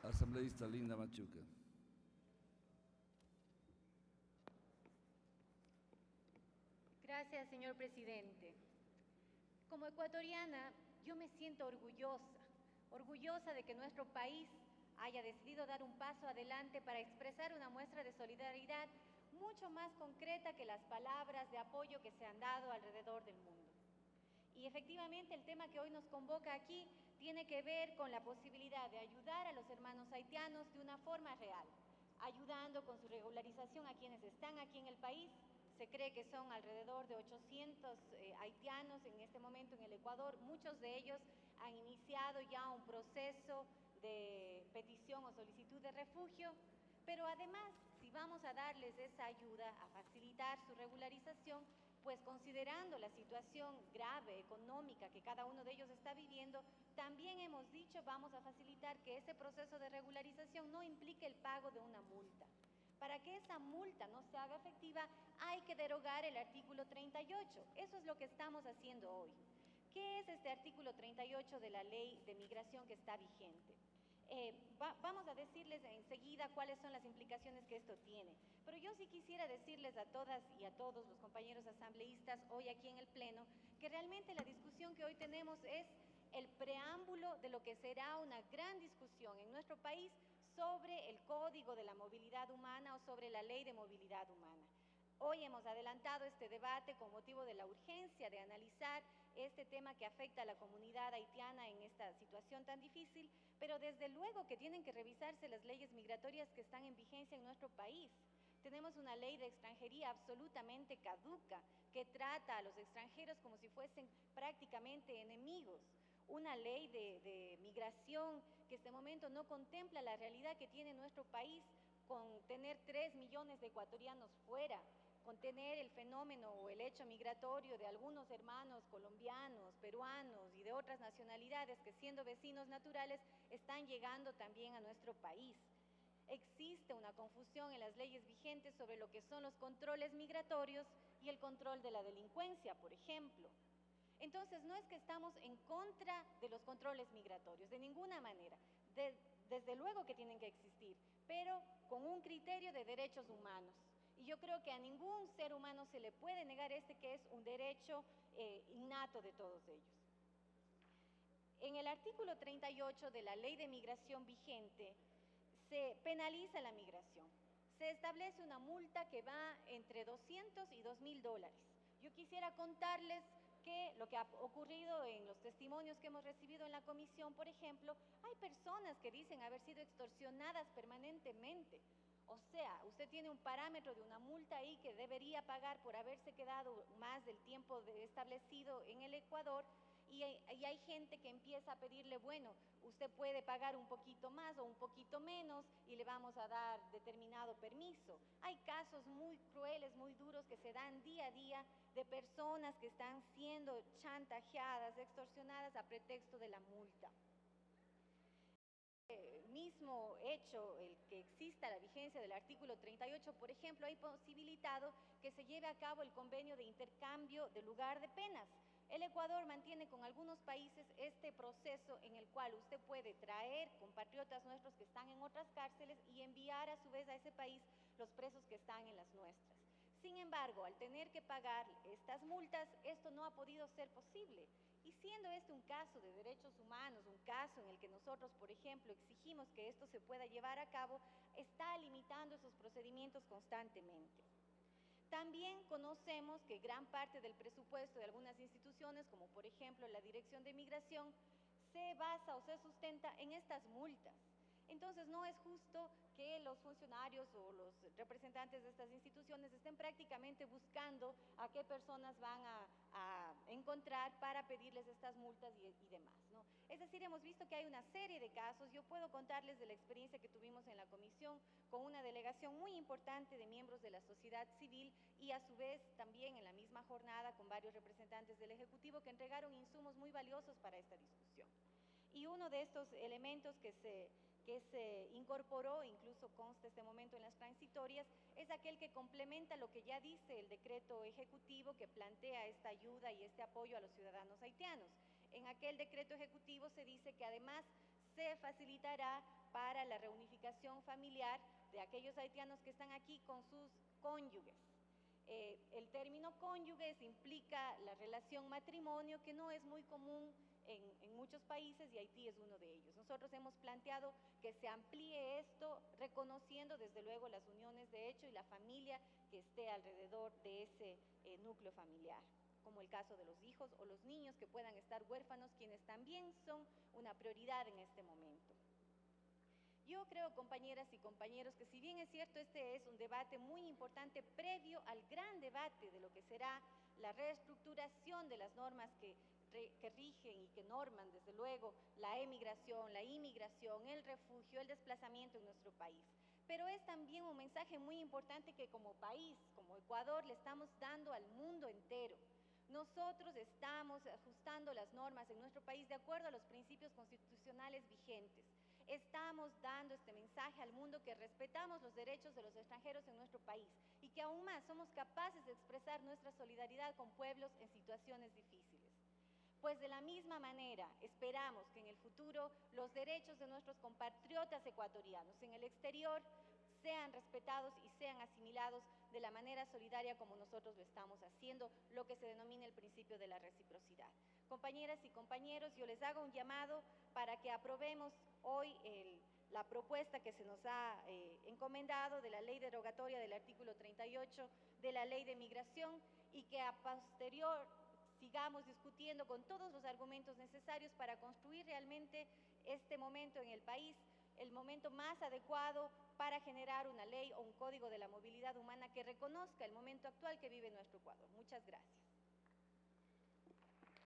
Asambleísta Linda Machuca. Gracias, señor presidente. Como ecuatoriana, yo me siento orgullosa de que nuestro país haya decidido dar un paso adelante para expresar una muestra de solidaridad mucho más concreta que las palabras de apoyo que se han dado alrededor del mundo. Y efectivamente el tema que hoy nos convoca aquí tiene que ver con la posibilidad de ayudar a los hermanos haitianos de una forma real, ayudando con su regularización a quienes están aquí en el país. Se cree que son alrededor de 800 haitianos en este momento en el Ecuador. Muchos de ellos han iniciado ya un proceso de petición o solicitud de refugio, pero además, si vamos a darles esa ayuda, a facilitar su regularización, pues considerando la situación grave económica que cada uno de ellos está viviendo, también hemos dicho vamos a facilitar que ese proceso de regularización no implique el pago de una multa. Para que esa multa no se haga efectiva, hay que derogar el artículo 38. Eso es lo que estamos haciendo hoy. ¿Qué es este artículo 38 de la Ley de Migración que está vigente? Vamos a decirles enseguida cuáles son las implicaciones que esto tiene, pero yo sí quisiera decirles a todas y a todos los compañeros asambleístas hoy aquí en el Pleno que realmente la discusión que hoy tenemos es el preámbulo de lo que será una gran discusión en nuestro país sobre el Código de la Movilidad Humana o sobre la Ley de Movilidad Humana. Hoy hemos adelantado este debate con motivo de la urgencia de analizar este tema que afecta a la comunidad haitiana en esta situación tan difícil, pero desde luego que tienen que revisarse las leyes migratorias que están en vigencia en nuestro país. Tenemos una ley de extranjería absolutamente caduca que trata a los extranjeros como si fuesen prácticamente enemigos. Una ley de migración que este momento no contempla la realidad que tiene nuestro país con tener 3 millones de ecuatorianos fuera, con tener el fenómeno o el hecho migratorio de algunos hermanos colombianos, peruanos y de otras nacionalidades que siendo vecinos naturales están llegando también a nuestro país. Existe una confusión en las leyes vigentes sobre lo que son los controles migratorios y el control de la delincuencia, por ejemplo. Entonces, no es que estamos en contra de los controles migratorios, de ninguna manera. Desde luego que tienen que existir, pero con un criterio de derechos humanos. Y yo creo que a ningún ser humano se le puede negar que es un derecho innato de todos ellos. En el artículo 38 de la Ley de Migración vigente, se penaliza la migración. Se establece una multa que va entre 200 y 2.000 dólares. Yo quisiera contarles que lo que ha ocurrido en los testimonios que hemos recibido en la comisión, por ejemplo, hay personas que dicen haber sido extorsionadas permanentemente. O sea, usted tiene un parámetro de una multa ahí que debería pagar por haberse quedado más del tiempo establecido en el Ecuador, y hay gente que empieza a pedirle, bueno, usted puede pagar un poquito más o un poquito menos y le vamos a dar determinado permiso. Hay casos muy crueles, muy duros que se dan día a día de personas que están siendo chantajeadas, extorsionadas a pretexto de la multa. Mismo hecho, el que exista la vigencia del artículo 38, por ejemplo, ha posibilitado que se lleve a cabo el convenio de intercambio de lugar de penas. El Ecuador mantiene con algunos países este proceso en el cual usted puede traer compatriotas nuestros que están en otras cárceles y enviar a su vez a ese país los presos que están en las nuestras. Sin embargo, al tener que pagar estas multas, esto no ha podido ser posible. Y siendo este un caso de derechos humanos, un caso en el que nosotros, por ejemplo, exigimos que esto se pueda llevar a cabo, está limitando esos procedimientos constantemente. También conocemos que gran parte del presupuesto de algunas instituciones, como por ejemplo la Dirección de Migración, se basa o se sustenta en estas multas. Entonces, no es justo que los funcionarios o los representantes de estas instituciones estén prácticamente buscando a qué personas van a encontrar para pedirles estas multas y demás, ¿no? Es decir, hemos visto que hay una serie de casos. Yo puedo contarles de la experiencia que tuvimos en la comisión con una delegación muy importante de miembros de la sociedad civil y a su vez también en la misma jornada con varios representantes del Ejecutivo que entregaron insumos muy valiosos para esta discusión. Y uno de estos elementos que se incorporó, incluso consta este momento en las transitorias, es aquel que complementa lo que ya dice el decreto ejecutivo que plantea esta ayuda y este apoyo a los ciudadanos haitianos. En aquel decreto ejecutivo se dice que además se facilitará para la reunificación familiar de aquellos haitianos que están aquí con sus cónyuges. El término cónyuges implica la relación matrimonio, que no es muy común en muchos países, y Haití es uno de ellos. Nosotros hemos planteado que se amplíe esto, reconociendo desde luego las uniones de hecho y la familia que esté alrededor de ese núcleo familiar, como el caso de los hijos o los niños que puedan estar huérfanos, quienes también son una prioridad en este momento. Yo creo, compañeras y compañeros, que si bien es cierto, este es un debate muy importante previo al gran debate de lo que será la reestructuración de las normas que rigen y que norman, desde luego, la emigración, la inmigración, el refugio, el desplazamiento en nuestro país. Pero es también un mensaje muy importante que como país, como Ecuador, le estamos dando al mundo entero. Nosotros estamos ajustando las normas en nuestro país de acuerdo a los principios constitucionales vigentes. Estamos dando este mensaje al mundo que respetamos los derechos de los extranjeros en nuestro país y que aún más somos capaces de expresar nuestra solidaridad con pueblos en situaciones difíciles. Pues de la misma manera esperamos que en el futuro los derechos de nuestros compatriotas ecuatorianos en el exterior sean respetados y sean asimilados de la manera solidaria como nosotros lo estamos haciendo, lo que se denomina el principio de la reciprocidad. Compañeras y compañeros, yo les hago un llamado para que aprobemos hoy la propuesta que se nos ha encomendado de la ley derogatoria del artículo 38 de la Ley de Migración, y que a posterior sigamos discutiendo con todos los argumentos necesarios para construir realmente este momento en el país, el momento más adecuado para generar una ley o un código de la movilidad humana que reconozca el momento actual que vive nuestro Ecuador. Muchas gracias.